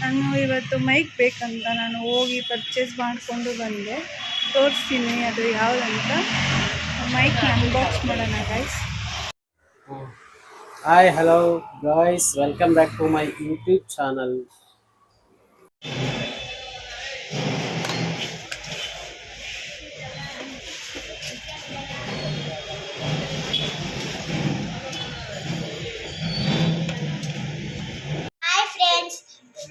ನಾನು ಇವತ್ತು ಮೈಕ್ ಬೇಕಂತ ನಾನು ಹೋಗಿ ಪರ್ಚೇಸ್ ಮಾಡಿಕೊಂಡು ಬಂದೆ. ತೋರಿಸ್ತೀನಿ ಅದು ಯಾವುದಂತ. ಮೈಕ್ ಅನ್ಬಾಕ್ಸ್ ಮಾಡೋಣ guys. Hi hello guys, welcome back to my YouTube channel.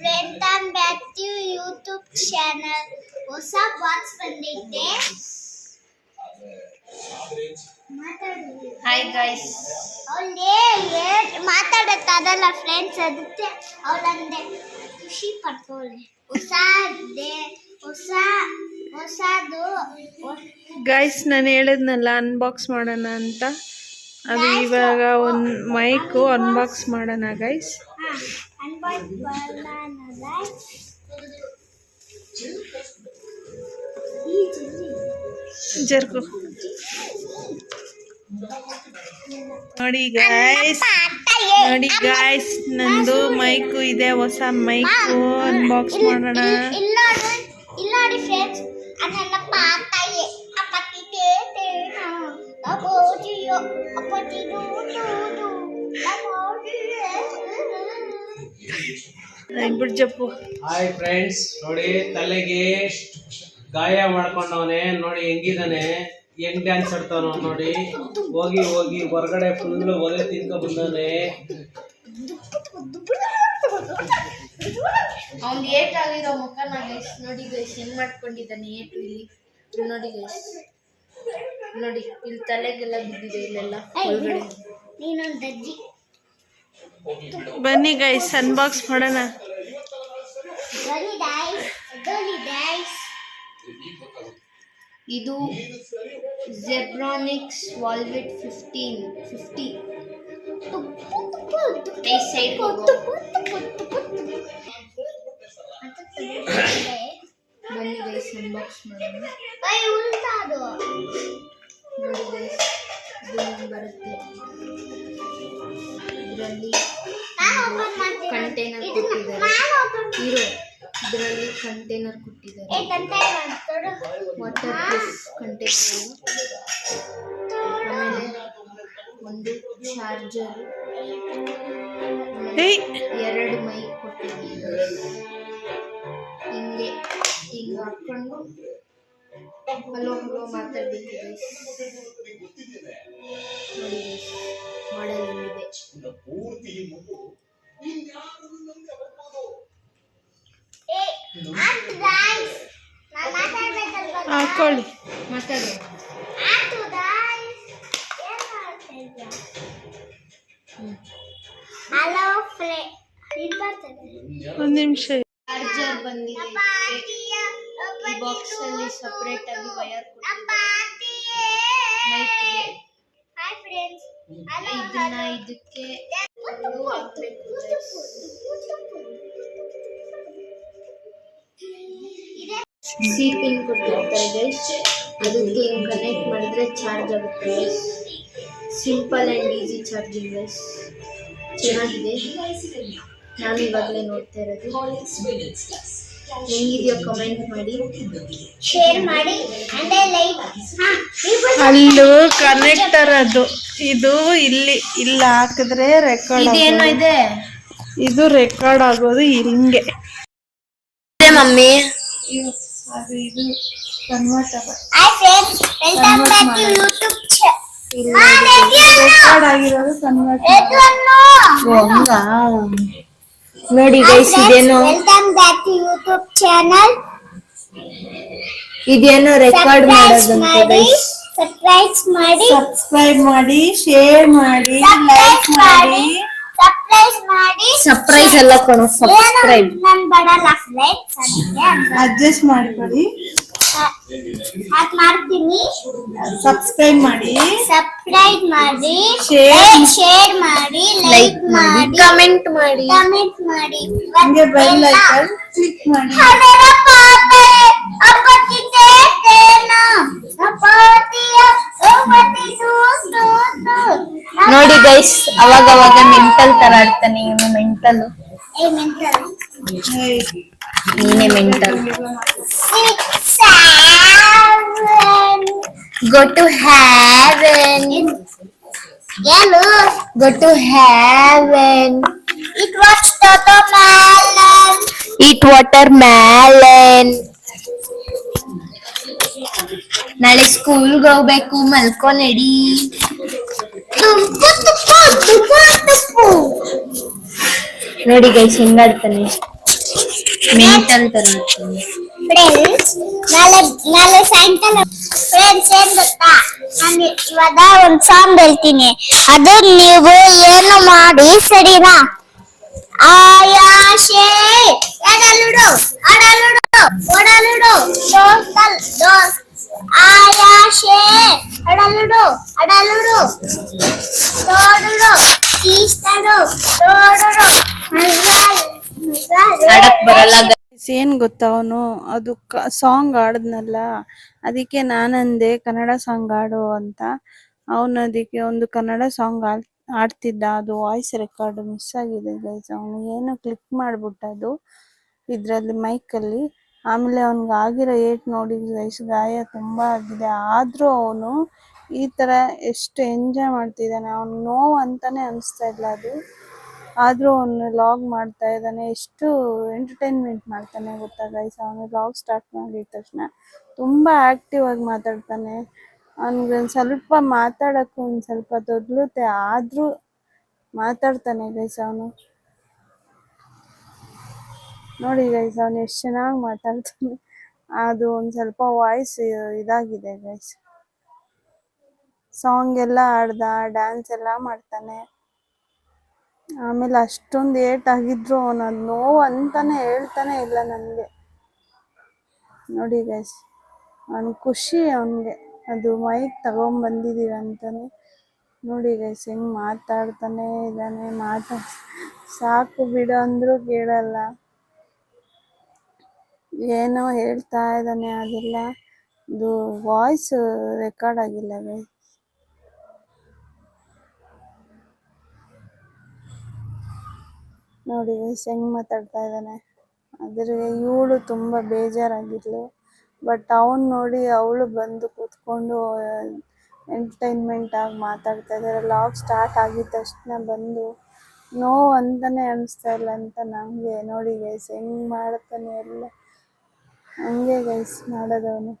Welcome back to YouTube channel. ಹೊಸ ಬಾಕ್ಸ್ ಬಂದಿದೆ. Hi guys. ಅವಳೇ ಮಾತಾಡತ್ತಾರಲ್ಲ ಫ್ರೆಂಡ್ಸ್, ಅದಕ್ಕೆ ಅವಳಂದೆ ಖುಷಿ ಪಡ್ಕೊಳ್ಳಿ. ಹೊಸದು ಗೈಸ್, ನಾನು ಹೇಳಿದ್ನಲ್ಲ ಅನ್ಬಾಕ್ಸ್ ಮಾಡೋಣ ಅಂತ. ಅದು ಇವಾಗ ಒಂದು ಮೈಕು ಅನ್ಬಾಕ್ಸ್ ಮಾಡೋಣ ಗೈಸ್. ಜರ್ಕು ನೋಡಿ ಗೈಸ್, ನಂದು ಮೈಕು ಇದೆ, ಹೊಸ ಮೈಕು ಅನ್ಬಾಕ್ಸ್ ಮಾಡೋಣ. ಇಲ್ಲ ನೋಡಿ ಫ್ರೆಂಡ್ಸ್, ನನ್ನ ಪಾತಾಯೇ ಅಪ್ಪತಿ ತೇತೇನಾ ಅಬೋಜಿಯೋ ಅಪ್ಪತಿ ದೂದು ಜಪ್ಪು. ಹಾಯ್ ಫ್ರೆಂಡ್ಸ್, ನೋಡಿ ತಲೆಗೆ ಗಾಯ ಮಾಡ್ಕೊಂಡವನೆ, ನೋಡಿ ಹೆಂಗಿದಾನೆ, ಹೆಂಗ್ ಡ್ಯಾನ್ಸ್ ಆಡ್ತಾನ ನೋಡಿ. ಹೋಗಿ ಹೊರಗಡೆ ಫುಲ್ ಒಲೆ ತಿನ್ಕೊ ಬಂದಾನೆ. ಅವ್ನು ಏಟ್ ಆಗಿರೋ ಮುಖನ ಗೈಸ್ ನೋಡಿ ಗೈಸ್, ಹೆಂಗ್ ಮಾಡ್ಕೊಂಡಿದ್ದಾನೆ ಏಟು. ಇಲ್ಲಿ ನೋಡಿ ಗೈಸ್, ನೋಡಿ ಇಲ್ಲಿ ತಲೆಗೆಲ್ಲ ಬಿದ್ದಿದೆ, ಇಲ್ಲೆಲ್ಲ ಒಳಗಡೆ. ನೀನೊಂದಜ್ಜಿ. ಬನ್ನಿ ಗೈಸ್, ಅನ್ಬಾಕ್ಸ್ ಮಾಡೋಣ. ಇದು ಜೆಬ್ರಾನಿಕ್ಸ್ ವಾಲ್ವೆಟ್ 50. ಸೈಡ್ ಬನ್ನಿ ಗೈಸ್, ಅನ್ಬಾಕ್ಸ್ ಮಾಡೋಣ. ನೋಡಿ ಗೈಸ್, ಇದು ಬರುತ್ತೆ. ಇದರಲ್ಲಿ ಕಂಟೈನರ್ ಕೊಟ್ಟಿದ್ದಾರೆ. ಇದರಲ್ಲಿ ಕಂಟೈನರ್ ಕೊಟ್ಟಿದ್ದಾರೆ, ವಾಟರ್ ಪ್ರೂಫ್ ಕಂಟೈನರ್. ಆಮೇಲೆ ಒಂದು ಚಾರ್ಜರ್, ಎರಡು ಮೈಕ್ ಕೊಟ್ಟಿದ್ದಾರೆ. ಹಿಂಗೆ ಹಾಕೊಂಡು ಹಲೋ ಮಾತಾಡ್ಬೇಕು ಗೈಸ್. ನೋಡಿ ಗೈಸ್, ಮಾಡಲ್ ಇದೆ. ಹಾಕೊಳ್ಳಿ, ಮಾತಾಡಿ. ಒಂದು ನಿಮಿಷ. ಚಾರ್ಜರ್ ಬಂದಿದೆ. ಈ ಬಾಕ್ಸ್ ಅಲ್ಲಿ ಸಪರೇಟ್ ಆಗಿ ವಯರ್ ಇದನ್ನ ಇದಕ್ಕೆ ಹಾಕ್ಬೇಕು. ಸಿ ಪಿನ್ ಕೊಟ್ಟಿರ್ತಾರೆ ಗೈಸ್, ಅದಕ್ಕೆ ಕನೆಕ್ಟ್ ಮಾಡಿದ್ರೆ ಚಾರ್ಜ್ ಆಗುತ್ತೆ guys. Simple and easy charging guys, ಚೆನ್ನಾಗಿದೆ. ನಾನು ಇವಾಗಲೇ ನೋಡ್ತಾ ಇರೋದು. ಹೆಂಗಿದೆಯೋ ಕಮೆಂಟ್ ಮಾಡಿ, ಶೇರ್ ಮಾಡಿ. ಅಲ್ಲೂ ಕನೆಕ್ಟರ್ ಅದು. ಇದು ಇಲ್ಲಿ ಹಾಕಿದ್ರೆ ರೆಕಾರ್ಡ್. ಇದೇನೋ ಇದೆ, ಇದು ರೆಕಾರ್ಡ್ ಆಗೋದು ಹಿಂಗೆ ಮಮ್ಮಿ. ಅದು ಇದು ಕನ್ವರ್ಟಬಲ್. ರೆಕಾರ್ಡ್ ಆಗಿರೋದು ಕನ್ವರ್ಟಬಲ್. ನೋಡಿ ಗೈಸ್, ಇದೇನೋ ಯೂಟ್ಯೂಬ್ ಚಾನಲ್. ಇದೇನೋ ರೆಕಾರ್ಡ್ ಮಾಡೋದಂತೆ ಗೈಸ್. ಸಬ್ಸ್ಕ್ರೈಬ್ ಮಾಡಿ, ಶೇರ್ ಮಾಡಿ, ಲೈಕ್ ಮಾಡಿ. ಸರ್ಪ್ರೈಸ್ ಎಲ್ಲ ಕೊಡು. ಸಬ್ಸ್ಕ್ರೈಬ್ ಅಡ್ಜಸ್ಟ್ ಮಾಡ್ಕೊಳ್ಳಿ. ಮಾಡ್ತೀನಿ. ಸಬ್ಸ್ಕ್ರೈಬ್ ಮಾಡಿ, ಶೇರ್ ಮಾಡಿ, ಲೈಕ್ ಮಾಡಿ, ಕಮೆಂಟ್ ಮಾಡಿ. ಹಂಗೆ ಬೆಲ್ ಐಕಾನ್ ಕ್ಲಿಕ್ ಮಾಡಿ. ನೋಡಿ ಗೈಸ್, ಅವಾಗ ಮೆಂಟಲ್ ತರ ಆಡ್ತಾನೆ ಇವನು. ಮೆಂಟಲ್ ನೀನೇ mental. 6, 7. Go to heaven. Yellow. Go to heaven. It was watermelon. Eat watermelon. ನಾಳೆ ಸ್ಕೂಲ್ಗೆ ಹೋಗ್ಬೇಕು, ಮಲ್ಕೊ ನಡಿ. ತುಪ್ಪು ತುಪ್ಪು ತುಪ್ಪು ತುಪ್ಪು. ನೋಡಿ ಗೈಸ್ ಹೆಂಗಾಡ್ತಾನೆ, ಮೆಂಟಲ್ ತರ ಆಡ್ತಾನೆ. ಫ್ರೆಂಡ್ಸ್, ನಾಳೆ ಸಾಯಂಕಾಲ ಫ್ರೆಂಡ್ಸ್ ಏನ್ ಗೊತ್ತಾ, ನಾನು ಇವಾಗ ಒಂದು ಸಾಂಗ್ ಹೇಳ್ತೀನಿ, ಅದು ನೀವು ಏನು ಮಾಡಿ ಸರಿನಾ? ಆಯಾಶೆ ಎಡಲುಡು ಅಡಲುಡು ಒಡಲುಡು ದೋಸ್ತಲ್ ದೋಸ್. ಆಯಾಶೆ ಎಡಲುಡು ಅಡಲುಡು ತೋಡುಡು ತೀಸ್ತಡು ತೋಡುಡು. ಆಡಕ್ ಬರಲ್ಲ. ಏನ್ ಗೊತ್ತಾ, ಅವನು ಅದು ಸಾಂಗ್ ಆಡದ್ನಲ್ಲ, ಅದಕ್ಕೆ ನಾನಂದೆ ಕನ್ನಡ ಸಾಂಗ್ ಆಡು ಅಂತ. ಅವನು ಅದಕ್ಕೆ ಒಂದು ಕನ್ನಡ ಸಾಂಗ್ ಆಡ್ತಿದ್ದ, ಅದು ವಾಯ್ಸ್ ರೆಕಾರ್ಡ್ ಮಿಸ್ ಆಗಿದೆ ಗೈಸ್. ಅವನು ಏನೋ ಕ್ಲಿಕ್ ಮಾಡ್ಬಿಟ್ಟ ಅದು ಇದ್ರಲ್ಲಿ ಮೈಕಲ್ಲಿ. ಆಮೇಲೆ ಅವ್ನಿಗೆ ಆಗಿರೋ ಏಟ್ ನೋಡಿ ಗೈಸ್, ಗಾಯ ತುಂಬಾ ಆಗಿದೆ. ಆದ್ರೂ ಅವನು ಈ ತರ ಎಷ್ಟು ಎಂಜಾಯ್ ಮಾಡ್ತಿದ್ದಾನೆ, ಅವ್ನು ನೋವು ಅಂತಾನೆ ಅನಿಸ್ತಾ ಇಲ್ಲ ಅದು. ಆದ್ರೂ ಅವನು ಲಾಗ್ ಮಾಡ್ತಾ ಇದ್ದಾನೆ, ಎಷ್ಟು ಎಂಟರ್ಟೈನ್ಮೆಂಟ್ ಮಾಡ್ತಾನೆ ಗೊತ್ತಾ ಗೈಸ್. ಅವನು ಲಾಗ್ ಸ್ಟಾರ್ಟ್ ಮಾಡಿದ ತಕ್ಷಣ ತುಂಬಾ ಆಕ್ಟಿವ್ ಆಗಿ ಮಾತಾಡ್ತಾನೆ. ಅವ್ನಿಗೆ ಒಂದ್ ಸ್ವಲ್ಪ ಮಾತಾಡಕ್ಕೂ ಒಂದ್ ಸ್ವಲ್ಪ ತೊದಲುತ್ತೆ, ಆದ್ರೂ ಮಾತಾಡ್ತಾನೆ ಗೈಸ್ ಅವನು. ನೋಡಿ ಗೈಸ್, ಅವನು ಎಷ್ಟು ಚೆನ್ನಾಗಿ ಮಾತಾಡ್ತಾನೆ. ಅದು ಒಂದ್ ಸ್ವಲ್ಪ ವಾಯ್ಸ್ ಇದಾಗಿದೆ ಗೈಸ್. ಸಾಂಗ್ ಎಲ್ಲ ಆಡ್ದ, ಡ್ಯಾನ್ಸ್ ಎಲ್ಲ ಮಾಡ್ತಾನೆ. ಆಮೇಲೆ ಅಷ್ಟೊಂದು ಏಟ್ ಆಗಿದ್ರು ಅವನು ಅದು ನೋವು ಅಂತಾನೆ ಹೇಳ್ತಾನೆ ಇಲ್ಲ ನನಗೆ. ನೋಡಿ ಗೈಸ್, ಅವನ್ ಖುಷಿ, ಅವನ್ಗೆ ಅದು ಮೈಕ್ ತಗೊಂಡ್ಬಂದಿದೀವಿ ಅಂತಾನೆ. ನೋಡಿ ಗೈಸ್ ಹೆಂಗ್ ಮಾತಾಡ್ತಾನೆ ಇದ್ದಾನೆ. ಸಾಕು ಬಿಡು ಅಂದ್ರೂ ಕೇಳಲ್ಲ, ಏನೋ ಹೇಳ್ತಾ ಇದ್ದಾನೆ. ಅದೆಲ್ಲ ಇದು ವಾಯ್ಸ್ ರೆಕಾರ್ಡ್ ಆಗಿಲ್ಲ ಗೈಸ್. ನೋಡಿ ಗೈಸ್ ಹೆಂಗ್ ಮಾತಾಡ್ತಾ ಇದ್ದಾನೆ. ಅದ್ರ ಇವಳು ತುಂಬಾ ಬೇಜಾರಾಗಿದ್ಲು, ಬಟ್ ಅವನ್ ನೋಡಿ ಅವಳು ಬಂದು ಕೂತ್ಕೊಂಡು ಎಂಟರ್ಟೈನ್ಮೆಂಟ್ ಆಗಿ ಮಾತಾಡ್ತಾ ಇದ್ದಾರೆ. ಲಾಗ್ ಸ್ಟಾರ್ಟ್ ಆಗಿದ ತಕ್ಷಣ ಬಂದು ನೋವು ಅಂತಾನೆ ಅನಿಸ್ತಾ ಇಲ್ಲ ಅಂತ ನಮ್ಗೆ. ನೋಡಿ ಗೈಸ್ ಹೆಂಗ್ ಮಾಡ್ತಾನೆ ಎಲ್ಲ, ಹಂಗೆ ಗೈಸ್ ಮಾಡೋದವನು.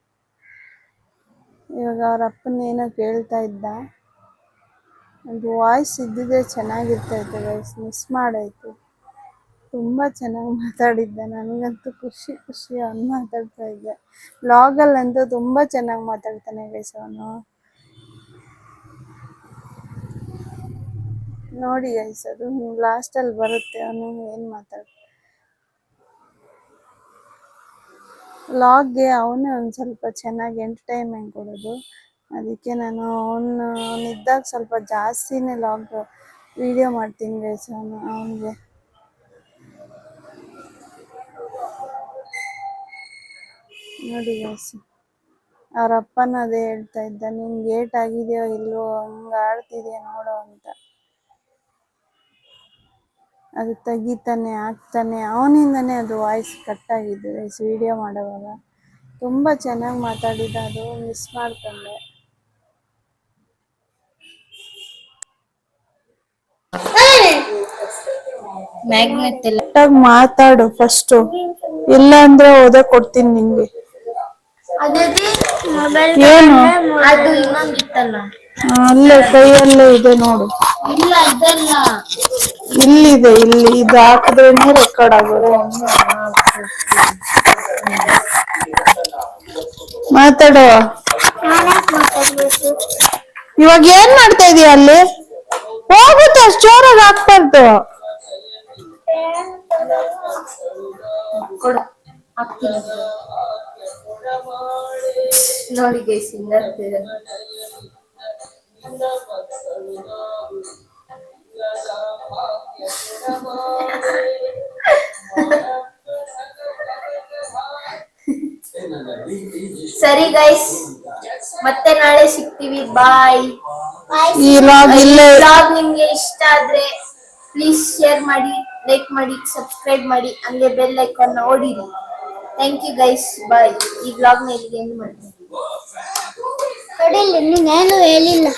ಇವಾಗ ಅವ್ರ ಅಪ್ಪನ ಏನೋ ಕೇಳ್ತಾ ಇದ್ದ, ಅದು ವಾಯ್ಸ್ ಇದ್ದಿದ್ರೆ ಚೆನ್ನಾಗಿರ್ತೈತೆ ಗೈಸ್, ಮಿಸ್ ಮಾಡಾಯ್ತು. ತುಂಬಾ ಚೆನ್ನಾಗಿ ಮಾತಾಡಿದ್ದ, ನನಗಂತೂ ಖುಷಿ ಖುಷಿ ಅವ್ನು ಮಾತಾಡ್ತಾ ಇದ್ದೆ. ವ್ಲಾಗಲ್ಲಂತೂ ತುಂಬಾ ಚೆನ್ನಾಗಿ ಮಾತಾಡ್ತಾನೆ ಗೈಸ್ ಅವನು. ನೋಡಿ ಗೈಸ್, ಅದು ಲಾಸ್ಟಲ್ಲಿ ಬರುತ್ತೆ ಅವನು ಏನ್ ಮಾತಾಡ್ತಾನೆ. ವ್ಲಾಗ್ಗೆ ಅವನೇ ಒಂದು ಸ್ವಲ್ಪ ಚೆನ್ನಾಗಿ ಎಂಟರ್ಟೈನ್ಮೆಂಟ್ ಕೊಡೋದು. ಅದಕ್ಕೆ ನಾನು ಅವನಿದ್ದಾಗ ಸ್ವಲ್ಪ ಜಾಸ್ತಿನೇ ಲಾಗ್ ವಿಡಿಯೋ ಮಾಡ್ತೀನಿ ಗೈಸ್. ಅವನಿಗೆ ನೋಡಿ ಗೈಸ್, ಅವ್ರ ಅಪ್ಪನ ಅದೇ ಹೇಳ್ತಾ ಇದ್ದ, ನಿನ್ಗೆ ಏಟ್ ಆಗಿದೆಯೋ ಇಲ್ವೋ, ಹಂಗ ಆಡ್ತಿದ್ಯಾ ನೋಡೋ ಅಂತ. ಅದು ತೆಗಿತಾನೆ ಹಾಕ್ತಾನೆ, ಅವನಿಂದನೇ ಅದು ವಾಯ್ಸ್ ಕಟ್ ಆಗಿದ್ದು ಗೈಸ್. ವಿಡಿಯೋ ಮಾಡೋವಾಗ ತುಂಬಾ ಚೆನ್ನಾಗಿ ಮಾತಾಡಿದ, ಅದು ಮಿಸ್ ಮಾಡ್ಕೊಂಡೆ. ಮ್ಯಾಗ್ನೆಟ್ ಎಲ್ಲ ಮಾತಾಡು ಫಸ್ಟ್, ಇಲ್ಲ ಅಂದ್ರೆ ಓದ ಕೊಡ್ತೀನಿ ನಿಂಗೆ. ಏನು ಅದು ಇನ್ನೊಂದಿತ್ತಲ್ಲ, ಅಲ್ಲೇ ಕೈಯಲ್ಲೇ ಇದೆ ನೋಡು. ಇಲ್ಲ ಅದಲ್ಲ, ಇಲ್ಲಿದೆ, ಇಲ್ಲಿ ಇದು ಹಾಕಿದ್ರೇನೆ ರೆಕಾರ್ಡ್ ಆಗೋದು. ಮಾತಾಡುವ. ಇವಾಗ ಏನ್ ಮಾಡ್ತಾ ಇದೀಯ ಅಲ್ಲಿ? ಹೋಗುತ್ತೆ, ಅಷ್ಟು ಜೋರಾಗಿ ಹಾಕ್ಬಾರ್ದು. ಕೊಡು ಹಾಕ್ತೀನಿ. ನೋಡಿ ಗೈಸ್ ಹಿಂಗಾಗ್ತಿದೆ. ಸರಿ ಗೈಸ್, ಮತ್ತೆ ನಾಳೆ ಸಿಗ್ತೀವಿ. ಬಾಯ್. ಈ ಲಾಗ್ ಇಲ್ಲೇ ಬ್ಲಾಗ್ ನಿಮ್ಗೆ ಇಷ್ಟ ಆದ್ರೆ ಪ್ಲೀಸ್ ಶೇರ್ ಮಾಡಿ, ಲೈಕ್ ಮಾಡಿ, ಸಬ್ಸ್ಕ್ರೈಬ್ ಮಾಡಿ, ಹಂಗೆ ಬೆಲ್ ಐಕಾನ್ ಹೊಡೀರಿ. Thank you guys, bye. ಈ ವ್ಲಾಗ್ನ ಇಲ್ಲಿಗೆ ಎಂಡ್ ಮಾಡ್ತೀನಿ. ಹೊಡಿಲಿ, ನೀನೇನು ಹೇಳಿಲ್ಲ.